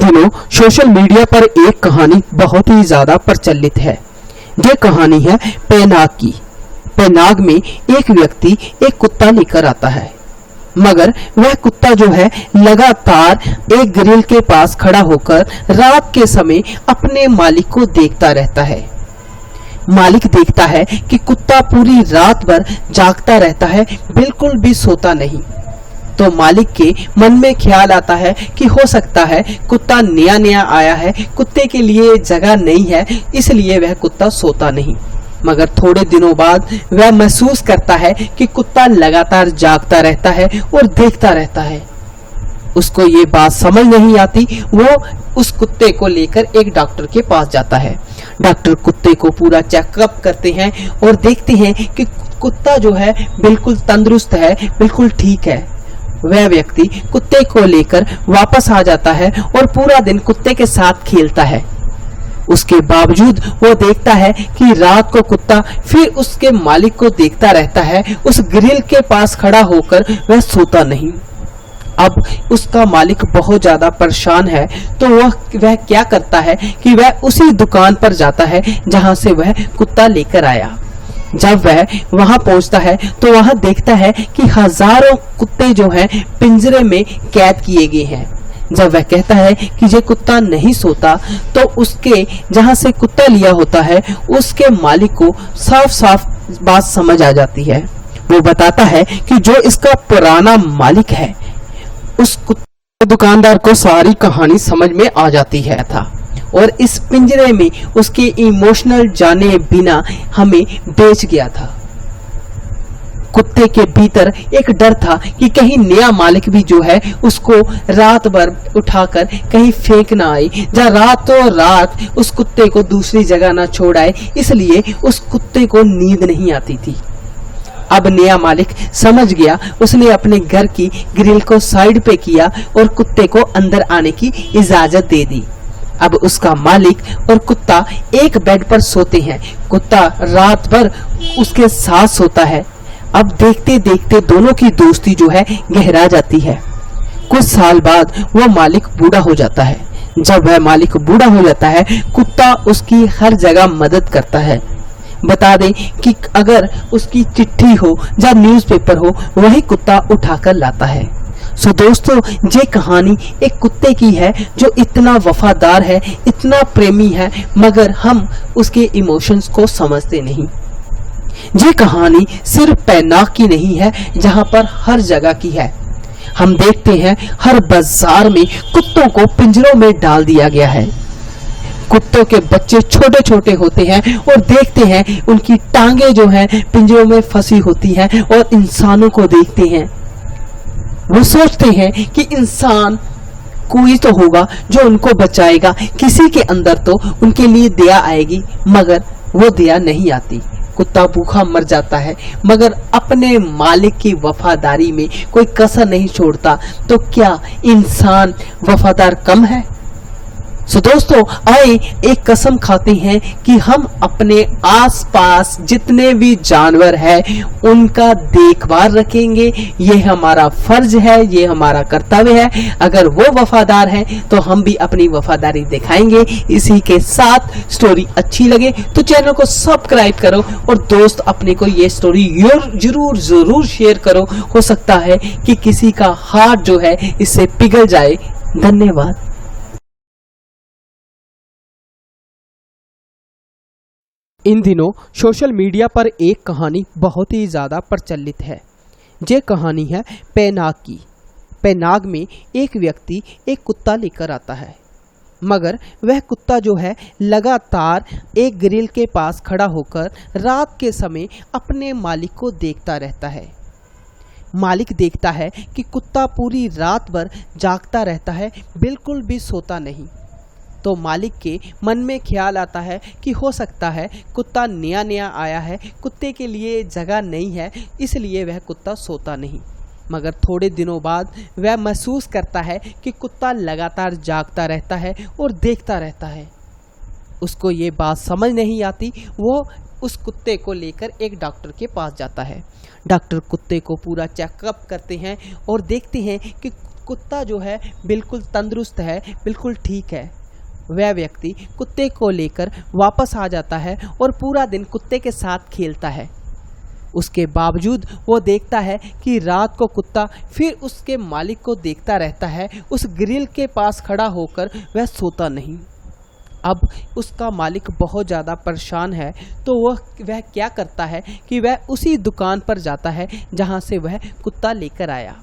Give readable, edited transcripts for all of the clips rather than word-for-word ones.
दिनों social media पर एक कहानी बहुत ही ज्यादा प्रचलित है। ये कहानी है पेनाग की। पेनाग में एक व्यक्ति एक कुत्ता लेकर आता है, मगर वह कुत्ता जो है लगातार एक ग्रिल के पास खड़ा होकर रात के समय अपने मालिक को देखता रहता है। मालिक देखता है कि कुत्ता पूरी रात भर जागता रहता है, बिल्कुल भी सोता नहीं। तो मालिक के मन में ख्याल आता है कि हो सकता है कुत्ता नया नया आया है, कुत्ते के लिए जगह नहीं है, इसलिए वह कुत्ता सोता नहीं। मगर थोड़े दिनों बाद वह महसूस करता है कि कुत्ता लगातार जागता रहता है और देखता रहता है। उसको ये बात समझ नहीं आती। वो उस कुत्ते को लेकर एक डॉक्टर के पास जाता है। डॉक्टर कुत्ते को पूरा चेकअप करते हैं और देखते हैं कि कुत्ता जो है बिल्कुल तंदुरुस्त है, बिल्कुल ठीक है। वह व्यक्ति कुत्ते को लेकर वापस आ जाता है और पूरा दिन कुत्ते के साथ खेलता है। उसके बावजूद वो देखता है कि रात को कुत्ता फिर उसके मालिक को देखता रहता है, उस ग्रिल के पास खड़ा होकर वह सोता नहीं। अब उसका मालिक बहुत ज्यादा परेशान है, तो वह क्या करता है कि वह उसी दुकान पर जाता है जहां से वह कुत्ता लेकर आया। जब वह वहां पहुंचता है तो वहां देखता है कि हजारों कुत्ते जो हैं पिंजरे में कैद किए गए हैं। जब वह कहता है कि ये कुत्ता नहीं सोता, तो उसके जहां से कुत्ता लिया होता है उसके मालिक को साफ साफ बात समझ आ जाती है। वो बताता है कि जो इसका पुराना मालिक है, उस दुकानदार को सारी कहानी समझ में आ जाती है था और इस पिंजरे में उसके इमोशनल जाने बिना हमें बेच गया था। कुत्ते के भीतर एक डर था कि कहीं नया मालिक भी जो है उसको रात भर उठाकर कहीं फेंक ना आए, या रातों रात उस कुत्ते को दूसरी जगह ना छोड़ आए, इसलिए उस कुत्ते को नींद नहीं आती थी। अब नया मालिक समझ गया, उसने अपने घर की ग्रिल को साइड पे किया और कुत्ते को अंदर आने की इजाजत दे दी। अब उसका मालिक और कुत्ता एक बेड पर सोते हैं। कुत्ता रात भर उसके साथ सोता है। अब देखते देखते दोनों की दोस्ती जो है गहरा जाती है। कुछ साल बाद वह मालिक बूढ़ा हो जाता है। जब वह मालिक बूढ़ा हो जाता है, कुत्ता उसकी हर जगह मदद करता है। बता दें कि अगर उसकी चिट्ठी हो या न्यूज़पेपर हो, वही कुत्ता उठाकर लाता है। सो दोस्तों, ये कहानी एक कुत्ते की है जो इतना वफादार है, इतना प्रेमी है, मगर हम उसके इमोशंस को समझते नहीं। ये कहानी सिर्फ पेनाग की नहीं है, जहाँ पर हर जगह की है। हम देखते हैं हर बाजार में कुत्तों को पिंजरों में डाल दिया गया है। कुत्तों के बच्चे छोटे छोटे होते हैं और देखते हैं उनकी टांगे जो हैं पिंजरों में फंसी होती हैं और इंसानों को देखते हैं। वो सोचते हैं कि इंसान कोई तो होगा जो उनको बचाएगा, किसी के अंदर तो उनके लिए दया आएगी, मगर वो दया नहीं आती। कुत्ता भूखा मर जाता है, मगर अपने मालिक की वफादारी में कोई कसर नहीं छोड़ता। तो क्या इंसान वफादार कम है? सो दोस्तों, आए एक कसम खाते हैं कि हम अपने आसपास जितने भी जानवर हैं उनका देखभाल रखेंगे। ये हमारा फर्ज है, ये हमारा कर्तव्य है। अगर वो वफादार हैं तो हम भी अपनी वफादारी दिखाएंगे। इसी के साथ स्टोरी अच्छी लगे तो चैनल को सब्सक्राइब करो और दोस्त अपने को ये स्टोरी जरूर शेयर करो। हो सकता है कि किसी का हार्ट जो है इससे पिघल जाए। धन्यवाद। इन दिनों सोशल मीडिया पर एक कहानी बहुत ही ज़्यादा प्रचलित है। ये कहानी है पेनाग की। पेनाग में एक व्यक्ति एक कुत्ता लेकर आता है, मगर वह कुत्ता जो है लगातार एक ग्रिल के पास खड़ा होकर रात के समय अपने मालिक को देखता रहता है। मालिक देखता है कि कुत्ता पूरी रात भर जागता रहता है, बिल्कुल भी सोता नहीं। तो मालिक के मन में ख्याल आता है कि हो सकता है कुत्ता नया नया आया है, कुत्ते के लिए जगह नहीं है, इसलिए वह कुत्ता सोता नहीं। मगर थोड़े दिनों बाद वह महसूस करता है कि कुत्ता लगातार जागता रहता है और देखता रहता है। उसको ये बात समझ नहीं आती। वो उस कुत्ते को लेकर एक डॉक्टर के पास जाता है। डॉक्टर कुत्ते को पूरा चेकअप करते हैं और देखते हैं कि कुत्ता जो है बिल्कुल तंदुरुस्त है, बिल्कुल ठीक है। वह व्यक्ति कुत्ते को लेकर वापस आ जाता है और पूरा दिन कुत्ते के साथ खेलता है। उसके बावजूद वो देखता है कि रात को कुत्ता फिर उसके मालिक को देखता रहता है। उस ग्रिल के पास खड़ा होकर वह सोता नहीं। अब उसका मालिक बहुत ज़्यादा परेशान है, तो वह क्या करता है कि वह उसी दुकान पर जाता है जहां से वह कुत्ता लेकर आया।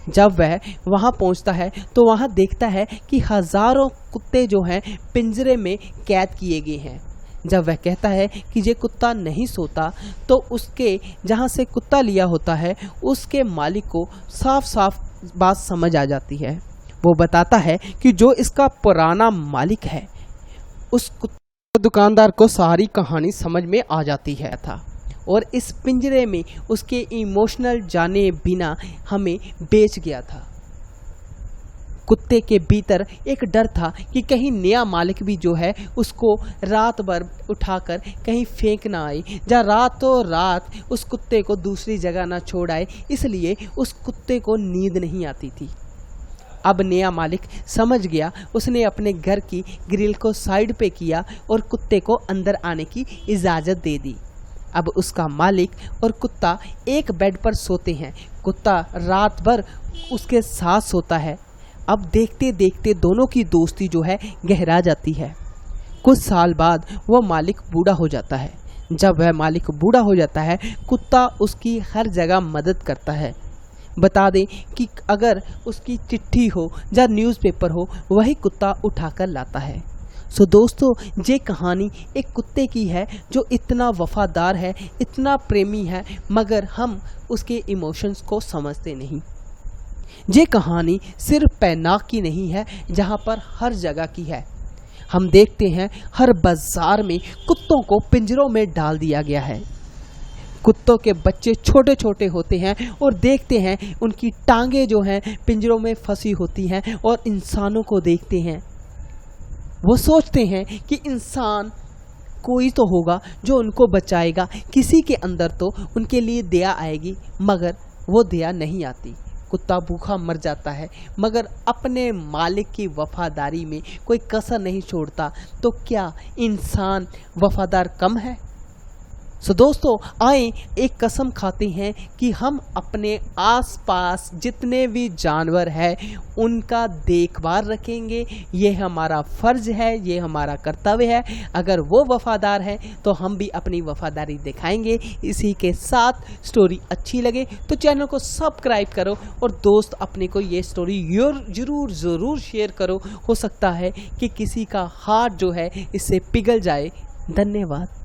जब वह वहां पहुंचता है तो वहां देखता है कि हज़ारों कुत्ते जो हैं पिंजरे में कैद किए गए हैं। जब वह कहता है कि ये कुत्ता नहीं सोता, तो उसके जहां से कुत्ता लिया होता है उसके मालिक को साफ साफ बात समझ आ जाती है। वो बताता है कि जो इसका पुराना मालिक है, उस दुकानदार को सारी कहानी समझ में आ जाती है था और इस पिंजरे में उसके इमोशनल जाने बिना हमें बेच गया था। कुत्ते के भीतर एक डर था कि कहीं नया मालिक भी जो है उसको रात भर उठाकर कहीं फेंक ना आए, या रातों रात उस कुत्ते को दूसरी जगह ना छोड़ आए, इसलिए उस कुत्ते को नींद नहीं आती थी। अब नया मालिक समझ गया, उसने अपने घर की ग्रिल को साइड पे किया और कुत्ते को अंदर आने की इजाज़त दे दी। अब उसका मालिक और कुत्ता एक बेड पर सोते हैं। कुत्ता रात भर उसके साथ सोता है। अब देखते देखते दोनों की दोस्ती जो है गहरा जाती है। कुछ साल बाद वो मालिक बूढ़ा हो जाता है। जब वह मालिक बूढ़ा हो जाता है, कुत्ता उसकी हर जगह मदद करता है। बता दें कि अगर उसकी चिट्ठी हो या न्यूज़पेपर हो, वही कुत्ता उठाकर लाता है। सो दोस्तों, ये कहानी एक कुत्ते की है जो इतना वफादार है, इतना प्रेमी है, मगर हम उसके इमोशंस को समझते नहीं। ये कहानी सिर्फ पैनाक की नहीं है, जहाँ पर हर जगह की है। हम देखते हैं हर बाजार में कुत्तों को पिंजरों में डाल दिया गया है। कुत्तों के बच्चे छोटे छोटे होते हैं और देखते हैं उनकी टांगे जो हैं पिंजरों में फंसी होती हैं और इंसानों को देखते हैं। वो सोचते हैं कि इंसान कोई तो होगा जो उनको बचाएगा, किसी के अंदर तो उनके लिए दया आएगी, मगर वो दया नहीं आती। कुत्ता भूखा मर जाता है, मगर अपने मालिक की वफादारी में कोई कसर नहीं छोड़ता। तो क्या इंसान वफादार कम है? सो दोस्तों, आए एक कसम खाते हैं कि हम अपने आसपास जितने भी जानवर हैं उनका देखभाल रखेंगे। ये हमारा फ़र्ज़ है, ये हमारा कर्तव्य है। अगर वो वफ़ादार हैं तो हम भी अपनी वफ़ादारी दिखाएंगे। इसी के साथ स्टोरी अच्छी लगे तो चैनल को सब्सक्राइब करो और दोस्त अपने को ये स्टोरी ज़रूर शेयर करो। हो सकता है कि किसी का हार्ट जो है इससे पिघल जाए। धन्यवाद।